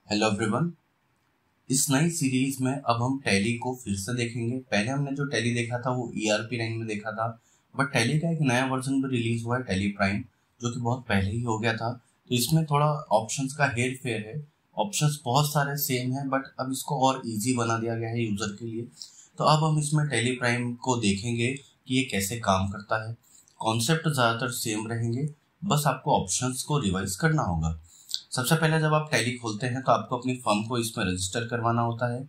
Hello everyone. इस नई series में अब हम टैली को फिर से देखेंगे। पहले हमने जो टैली देखा था वो ERP 9 में देखा था, बट टैली का एक नया वर्जन भी रिलीज हुआ है, टैली प्राइम, जो कि बहुत पहले ही हो गया था। तो इसमें थोड़ा ऑप्शंस का हेर फेर है। ऑप्शंस बहुत सारे सेम हैं, बट अब इसको और इजी बना दिया गया है यूजर के लिए। तो अब हम इसमें टैली प्राइम को देखेंगे कि ये कैसे काम करता है। कॉन्सेप्ट ज़्यादातर सेम रहेंगे, बस आपको ऑप्शंस को रिवाइज करना होगा। सबसे पहले जब आप टैली खोलते हैं तो आपको अपनी फर्म को इसमें रजिस्टर करवाना होता है।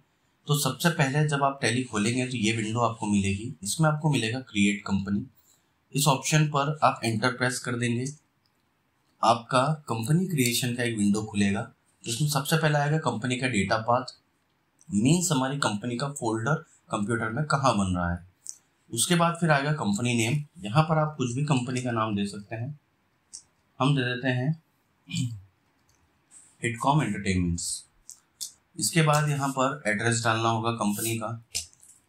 तो सबसे पहले जब आप टैली खोलेंगे तो ये विंडो आपको मिलेगी। इसमें आपको मिलेगा क्रिएट कंपनी। इस ऑप्शन पर आप एंटर प्रेस कर देंगे। आपका कंपनी क्रिएशन का एक विंडो खुलेगा, जिसमें सबसे पहले आएगा कंपनी का डेटा पाथ, मीन्स हमारी कंपनी का फोल्डर कंप्यूटर में कहाँ बन रहा है। उसके बाद फिर आएगा कंपनी नेम। यहाँ पर आप कुछ भी कंपनी का नाम दे सकते हैं। हम दे देते हैं हिटकॉम एंटरटेनमेंट्स। इसके बाद यहाँ पर एड्रेस डालना होगा कंपनी का।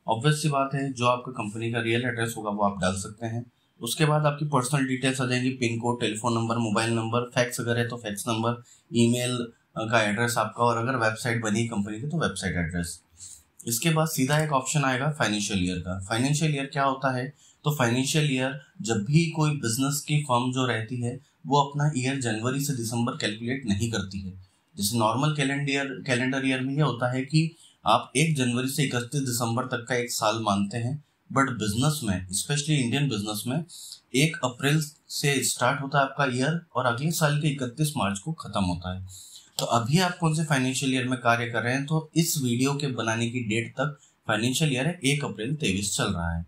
ऑब्वियस सी बात है, जो आपका कंपनी का रियल एड्रेस होगा वो आप डाल सकते हैं। उसके बाद आपकी पर्सनल डिटेल्स आ जाएंगी, pin code, telephone number, mobile number, fax अगर है तो फैक्स नंबर, ईमेल का एड्रेस आपका, और अगर वेबसाइट बनी कंपनी की तो वेबसाइट एड्रेस। इसके बाद सीधा एक ऑप्शन आएगा फाइनेंशियल ईयर का। फाइनेंशियल ईयर क्या होता है? तो फाइनेंशियल ईयर, जब भी कोई बिजनेस की फर्म जो रहती है वो अपना ईयर जनवरी से दिसंबर कैलकुलेट नहीं करती है। जैसे नॉर्मल कैलेंडर ईयर में ये होता है कि आप 1 जनवरी से 31 दिसंबर तक का एक साल मानते हैं, बट बिजनेस में, स्पेशली इंडियन बिजनेस में, 1 अप्रैल से स्टार्ट होता है आपका ईयर और अगले साल के 31 मार्च को खत्म होता है। तो अभी आप कौन से फाइनेंशियल ईयर में कार्य कर रहे हैं? तो इस वीडियो के बनाने की डेट तक फाइनेंशियल ईयर है 1 अप्रैल 23 चल रहा है।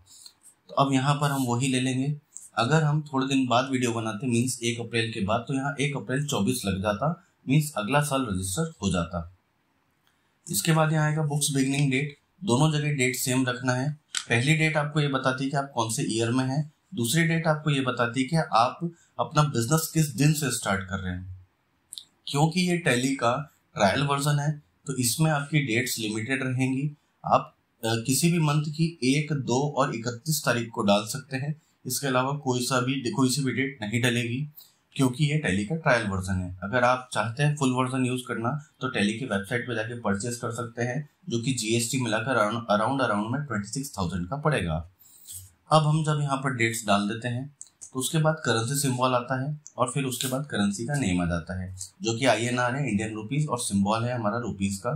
तो अब यहाँ पर हम वही ले लेंगे। अगर हम थोड़े दिन बाद वीडियो बनाते मीन्स 1 अप्रैल के बाद, तो यहाँ 1 अप्रैल 24 लग जाता, मीन्स अगला साल रजिस्टर हो जाता। इसके बाद यहाँ आएगा बुक्स बिगिनिंग डेट। दोनों जगह डेट सेम रखना है। पहली डेट आपको ये बताती है कि आप कौन से ईयर में हैं। दूसरी डेट आपको ये बताती है कि आप अपना बिजनेस किस दिन से स्टार्ट कर रहे हैं। क्योंकि ये टैली का ट्रायल वर्जन है तो इसमें आपकी डेट्स लिमिटेड रहेंगी। आप किसी भी मंथ की 1, 2 और 31 तारीख को डाल सकते हैं। इसके अलावा कोई सी भी डेट नहीं डलेगी, क्योंकि ये टैली का ट्रायल वर्जन है। अगर आप चाहते हैं फुल वर्जन यूज करना तो टैली की वेबसाइट पे जाके परचेस कर सकते हैं, जो कि GST मिलाकर अराउंड में 26,000 का पड़ेगा। अब हम जब यहाँ पर डेट्स डाल देते हैं तो उसके बाद करेंसी सिंबल आता है और फिर उसके बाद करेंसी का नेम आ जाता है, जो कि INR है, इंडियन रुपीज, और सिंबल है हमारा रुपीज का।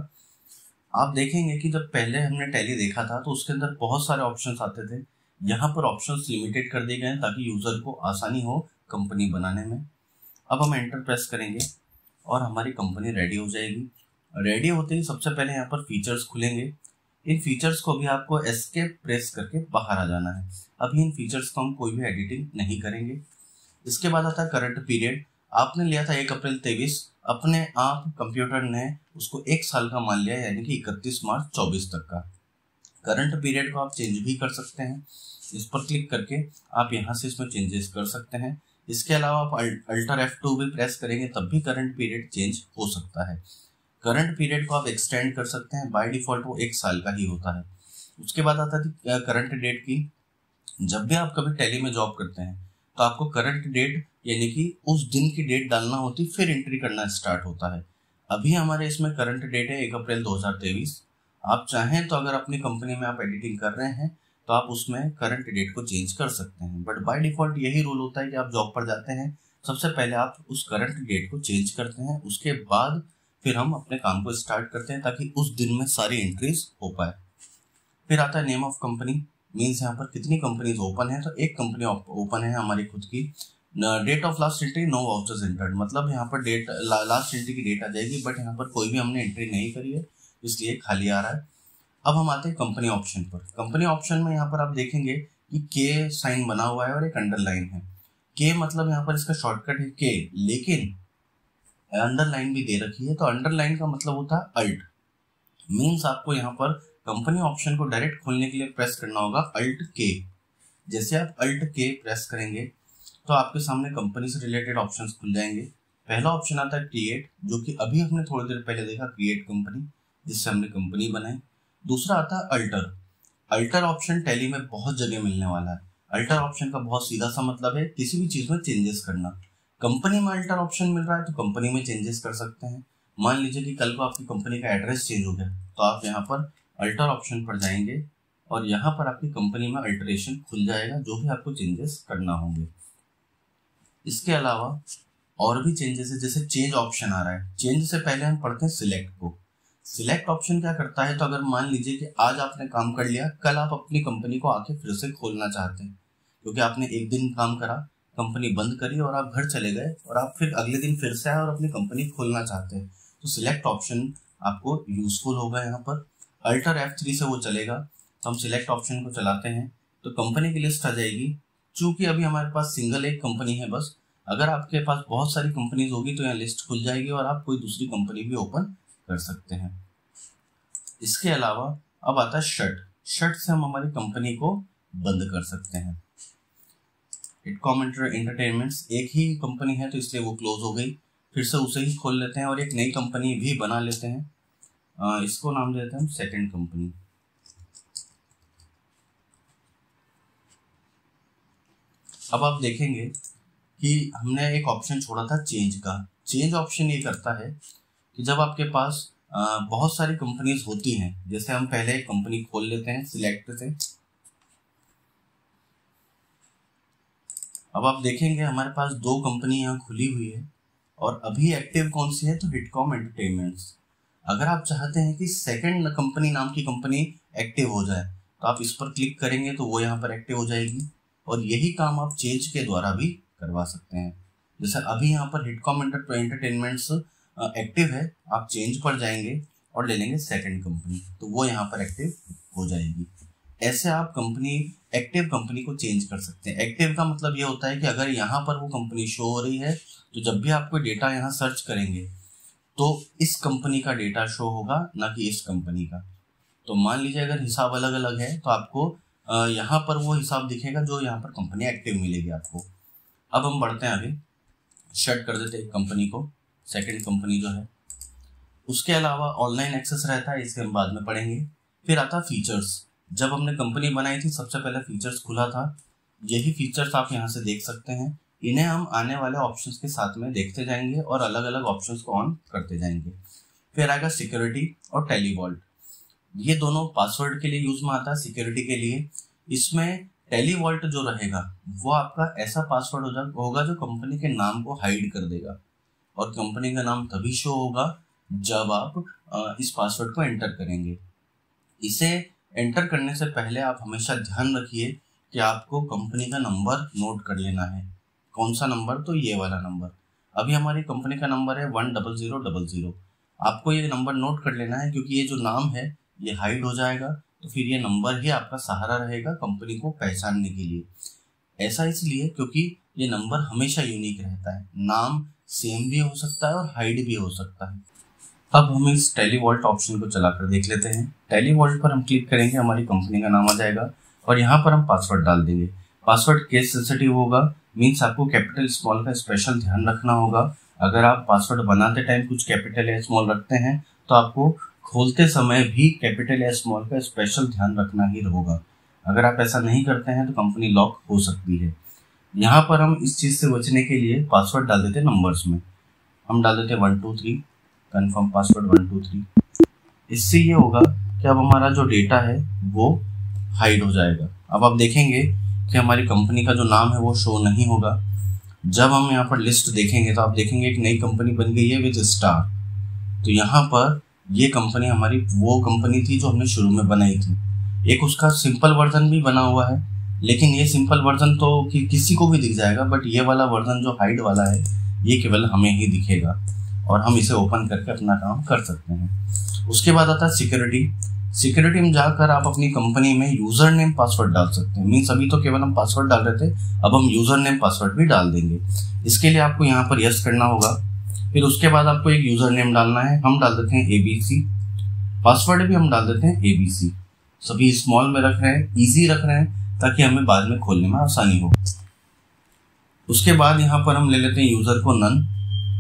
आप देखेंगे कि जब पहले हमने टैली देखा था तो उसके अंदर बहुत सारे ऑप्शंस आते थे। यहाँ पर ऑप्शंस लिमिटेड कर दिए गए हैं ताकि यूजर को आसानी हो कंपनी बनाने में। अब हम एंटर प्रेस करेंगे और हमारी कंपनी रेडी हो जाएगी। रेडी होते ही सबसे पहले यहाँ पर फीचर्स खुलेंगे। इन फीचर्स को भी आपको एस्केप प्रेस करके बाहर आ जाना है। अभी इन फीचर्स को हम कोई भी एडिटिंग नहीं करेंगे। इसके बाद आता है करंट पीरियड। आपने लिया था 1 अप्रैल 23, अपने आप कंप्यूटर ने उसको 1 साल का मान लिया, यानी कि 31 मार्च 24 तक का। करंट पीरियड को आप चेंज भी कर सकते हैं। इस पर क्लिक करके आप यहाँ से इसमें चेंजेस कर सकते हैं। इसके अलावा आप अल्टर F2 भी प्रेस करेंगे तब भी करंट पीरियड चेंज हो सकता है। करंट पीरियड को आप एक्सटेंड कर सकते हैं। बाय डिफॉल्ट वो 1 साल का ही होता है। उसके बाद आता है करंट डेट की। जब भी आप कभी टैली में जॉब करते हैं तो आपको करंट डेट यानी कि उस दिन की डेट डालना होती, फिर एंट्री करना स्टार्ट होता है। अभी हमारे इसमें करंट डेट है 1 अप्रैल 2023। आप चाहें तो अगर अपनी कंपनी में आप एडिटिंग कर रहे हैं तो आप उसमें करंट डेट को चेंज कर सकते हैं, बट बाय डिफॉल्ट यही रूल होता है कि आप जॉब पर जाते हैं, सबसे पहले आप उस करंट डेट को चेंज करते हैं, उसके बाद फिर हम अपने काम को स्टार्ट करते हैं ताकि उस दिन में सारी एंट्रीज हो पाए। फिर आता है नेम ऑफ कंपनी, मीन्स यहाँ पर कितनी कंपनीज ओपन है। तो एक कंपनी ओपन है हमारी खुद की। Date of last entry no vouchers entered, मतलब यहाँ पर डेट लास्ट एंट्री की डेट आ जाएगी, बट यहाँ पर कोई भी हमने एंट्री नहीं करी है इसलिए खाली आ रहा है। अब हम आते हैं कंपनी ऑप्शन पर। कंपनी ऑप्शन में यहाँ पर आप देखेंगे कि के साइन बना हुआ है और एक अंडरलाइन है। के मतलब यहाँ पर इसका शॉर्टकट है के, लेकिन अंडरलाइन भी दे रखी है। तो अंडरलाइन का मतलब होता है अल्ट, मीन्स आपको यहाँ पर कंपनी ऑप्शन को डायरेक्ट खोलने के लिए प्रेस करना होगा अल्ट के। जैसे आप अल्ट के प्रेस करेंगे तो आपके सामने कंपनी से रिलेटेड ऑप्शंस खुल जाएंगे। पहला ऑप्शन आता है क्रिएट, जो कि अभी हमने थोड़ी देर पहले देखा, क्रिएट कंपनी, जिससे हमने कंपनी बनाई। दूसरा आता है अल्टर। अल्टर ऑप्शन टैली में बहुत जगह मिलने वाला है। अल्टर ऑप्शन का बहुत सीधा सा मतलब है किसी भी चीज में चेंजेस करना। कंपनी में अल्टर ऑप्शन मिल रहा है तो कंपनी में चेंजेस कर सकते हैं। मान लीजिए कि कल को आपकी कंपनी का एड्रेस चेंज हो गया, तो आप यहाँ पर अल्टर ऑप्शन पर जाएंगे और यहाँ पर आपकी कंपनी में अल्टरेशन खुल जाएगा, जो भी आपको चेंजेस करना होंगे। इसके अलावा और भी चेंजेस है, जैसे चेंज ऑप्शन आ रहा है। चेंज से पहले हम पढ़ते हैं सिलेक्ट को। सिलेक्ट ऑप्शन क्या करता है, तो अगर मान लीजिए कि आज आपने काम कर लिया, कल आप अपनी कंपनी को आके फिर से खोलना चाहते हैं, क्योंकि आपने एक दिन काम करा, कंपनी बंद करी और आप घर चले गए और आप फिर अगले दिन फिर से आए और अपनी कंपनी खोलना चाहते हैं, तो सिलेक्ट ऑप्शन आपको यूजफुल होगा। यहाँ पर अल्टर F3 से वो चलेगा। तो हम सिलेक्ट ऑप्शन को चलाते हैं तो कंपनी की लिस्ट आ जाएगी। चूंकि अभी हमारे पास सिंगल एक कंपनी है बस, अगर आपके पास बहुत सारी कंपनीज होगी तो यहाँ लिस्ट खुल जाएगी और आप कोई दूसरी कंपनी भी ओपन कर सकते हैं। इसके अलावा अब आता है शट। शट से हम हमारी कंपनी को बंद कर सकते हैं। हिटकॉम एंटरटेनमेंट्स एक ही कंपनी है तो इसलिए वो क्लोज हो गई, फिर से उसे ही खोल लेते हैं और एक नई कंपनी भी बना लेते हैं। इसको नाम देते हैं हम सेकंड कंपनी। अब आप देखेंगे कि हमने एक ऑप्शन छोड़ा था चेंज का। चेंज ऑप्शन ये करता है कि जब आपके पास बहुत सारी कंपनीज होती हैं, जैसे हम पहले एक कंपनी खोल लेते हैं सिलेक्ट से। अब आप देखेंगे हमारे पास 2 कंपनी यहाँ खुली हुई है और अभी एक्टिव कौन सी है, तो हिटकॉम एंटरटेनमेंट्स। अगर आप चाहते हैं कि सेकंड कंपनी नाम की कंपनी एक्टिव हो जाए तो आप इस पर क्लिक करेंगे तो वो यहाँ पर एक्टिव हो जाएगी और यही काम आप चेंज के द्वारा भी करवा सकते हैं। जैसे अभी यहाँ पर हिटकॉम एंटरटेनमेंट्स एक्टिव है, आप चेंज पर जाएंगे और ले लेंगे सेकंड कंपनी, तो वो यहाँ पर एक्टिव हो जाएगी। ऐसे आप एक्टिव कंपनी को चेंज कर सकते हैं। एक्टिव का मतलब ये होता है कि अगर यहाँ पर वो कंपनी शो हो रही है तो जब भी आप कोई डेटा यहाँ सर्च करेंगे तो इस कंपनी का डेटा शो होगा, ना कि इस कंपनी का। तो मान लीजिए अगर हिसाब अलग अलग है तो आपको यहाँ पर वो हिसाब दिखेगा जो यहाँ पर कंपनी एक्टिव मिलेगी आपको। अब हम बढ़ते हैं आगे, शट कर देते हैं कंपनी को, सेकंड कंपनी जो है। उसके अलावा ऑनलाइन एक्सेस रहता है, इसके हम बाद में पढ़ेंगे। फिर आता फीचर्स। जब हमने कंपनी बनाई थी सबसे पहले फीचर्स खुला था, यही फीचर्स आप यहाँ से देख सकते हैं। इन्हें हम आने वाले ऑप्शंस के साथ में देखते जाएंगे और अलग अलग ऑप्शंस को ऑन करते जाएंगे। फिर आएगा सिक्योरिटी और टेलीवॉल्ट। ये दोनों पासवर्ड के लिए यूज में आता है, सिक्योरिटी के लिए। इसमें टेलीवॉल्ट जो रहेगा वो आपका ऐसा पासवर्ड होगा जो कंपनी के नाम को हाइड कर देगा और कंपनी का नाम तभी शो होगा जब आप इस पासवर्ड को एंटर करेंगे। इसे एंटर करने से पहले आप हमेशा ध्यान रखिए कि आपको कंपनी का नंबर नोट कर लेना है। कौन सा नंबर, तो ये वाला नंबर। अभी हमारी कंपनी का नंबर है 10000। आपको ये नंबर नोट कर लेना है क्योंकि ये जो नाम है ये हाइड हो जाएगा, तो फिर ये नंबर ही आपका सहारा रहेगा कंपनी को पहचानने के लिए। ऐसा इसलिए क्योंकि ये नंबर हमेशा यूनिक रहता है, नाम सेम भी हो सकता है और हाइड भी हो सकता है। अब हम इस टेलीवॉल्ट ऑप्शन को चलाकर देख लेते हैं। टेलीवॉल्ट पर हम क्लिक करेंगे, हमारी कंपनी का नाम आ जाएगा और यहाँ पर हम पासवर्ड डाल देंगे। पासवर्ड केस सेंसिटिव होगा, मीन्स आपको कैपिटल स्मॉल का स्पेशल ध्यान रखना होगा। अगर आप पासवर्ड बनाते टाइम कुछ कैपिटल या स्मॉल रखते हैं तो आपको खोलते समय भी कैपिटल या स्मॉल का स्पेशल ध्यान रखना ही होगा। अगर आप ऐसा नहीं करते हैं तो कंपनी लॉक हो सकती है। यहाँ पर हम इस चीज़ से बचने के लिए पासवर्ड डाल देते हैं नंबर्स में। हम डाल देते हैं 123, कन्फर्म पासवर्ड 123। इससे ये होगा कि अब हमारा जो डेटा है वो हाइड हो जाएगा। अब आप देखेंगे कि हमारी कंपनी का जो नाम है वो शो नहीं होगा। जब हम यहाँ पर लिस्ट देखेंगे तो आप देखेंगे एक नई कंपनी बन गई है विद स्टार। तो यहाँ पर ये कंपनी हमारी वो कंपनी थी जो हमने शुरू में बनाई थी। एक उसका सिंपल वर्जन भी बना हुआ है, लेकिन ये सिंपल वर्जन तो किसी को भी दिख जाएगा, बट ये वाला वर्जन जो हाइड वाला है ये केवल हमें ही दिखेगा और हम इसे ओपन करके अपना काम कर सकते हैं। उसके बाद आता है सिक्योरिटी। सिक्योरिटी में जाकर आप अपनी कंपनी में यूजर नेम पासवर्ड डाल सकते हैं। मीन्स अभी तो केवल हम पासवर्ड डाल रहे थे, अब हम यूजर नेम पासवर्ड भी डाल देंगे। इसके लिए आपको यहाँ पर यस करना होगा। फिर उसके बाद आपको एक यूजर नेम डालना है। हम डाल देते हैं ABC। पासवर्ड भी हम डाल देते हैं ABC। सभी स्मॉल में रख रहे हैं, इजी रख रहे हैं ताकि हमें बाद में खोलने में आसानी हो। उसके बाद यहाँ पर हम ले लेते हैं यूजर को नन।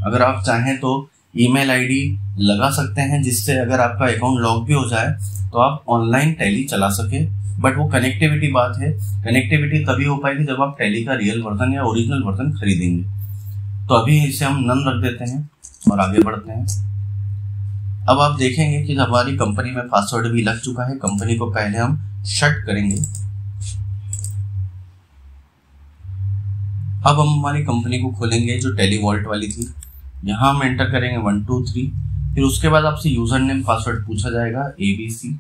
अगर आप चाहें तो ईमेल आईडी लगा सकते हैं जिससे अगर आपका अकाउंट लॉक भी हो जाए तो आप ऑनलाइन टैली चला सके। बट वो कनेक्टिविटी बात है, कनेक्टिविटी तभी हो पाएगी जब आप टैली का रियल वर्जन या ओरिजिनल वर्जन खरीदेंगे। तो अभी इसे हम नन रख देते हैं और आगे बढ़ते हैं। अब आप देखेंगे कि हमारी कंपनी में पासवर्ड भी लग चुका है। कंपनी को पहले हम शट करेंगे। अब हम हमारी कंपनी को खोलेंगे जो टेली वॉल्ट वाली थी। यहाँ हम एंटर करेंगे 1 2 3, फिर उसके बाद आपसे यूजर नेम पासवर्ड पूछा जाएगा ABC।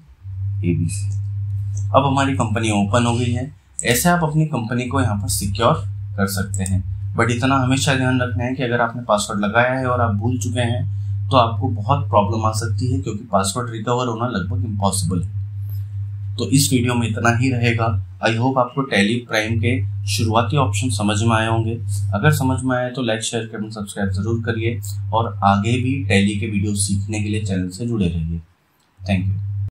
अब हमारी कंपनी ओपन हो गई है। ऐसे आप अपनी कंपनी को यहाँ पर सिक्योर कर सकते हैं। बट इतना हमेशा ध्यान रखना है कि अगर आपने पासवर्ड लगाया है और आप भूल चुके हैं तो आपको बहुत प्रॉब्लम आ सकती है, क्योंकि पासवर्ड रिकवर होना लगभग इम्पॉसिबल है। तो इस वीडियो में इतना ही रहेगा। आई होप आपको टैली प्राइम के शुरुआती ऑप्शन समझ में आए होंगे। अगर समझ में आए तो लाइक, शेयर, कमेंट, सब्सक्राइब जरूर करिए और आगे भी टैली के वीडियो सीखने के लिए चैनल से जुड़े रहिए। Thank you.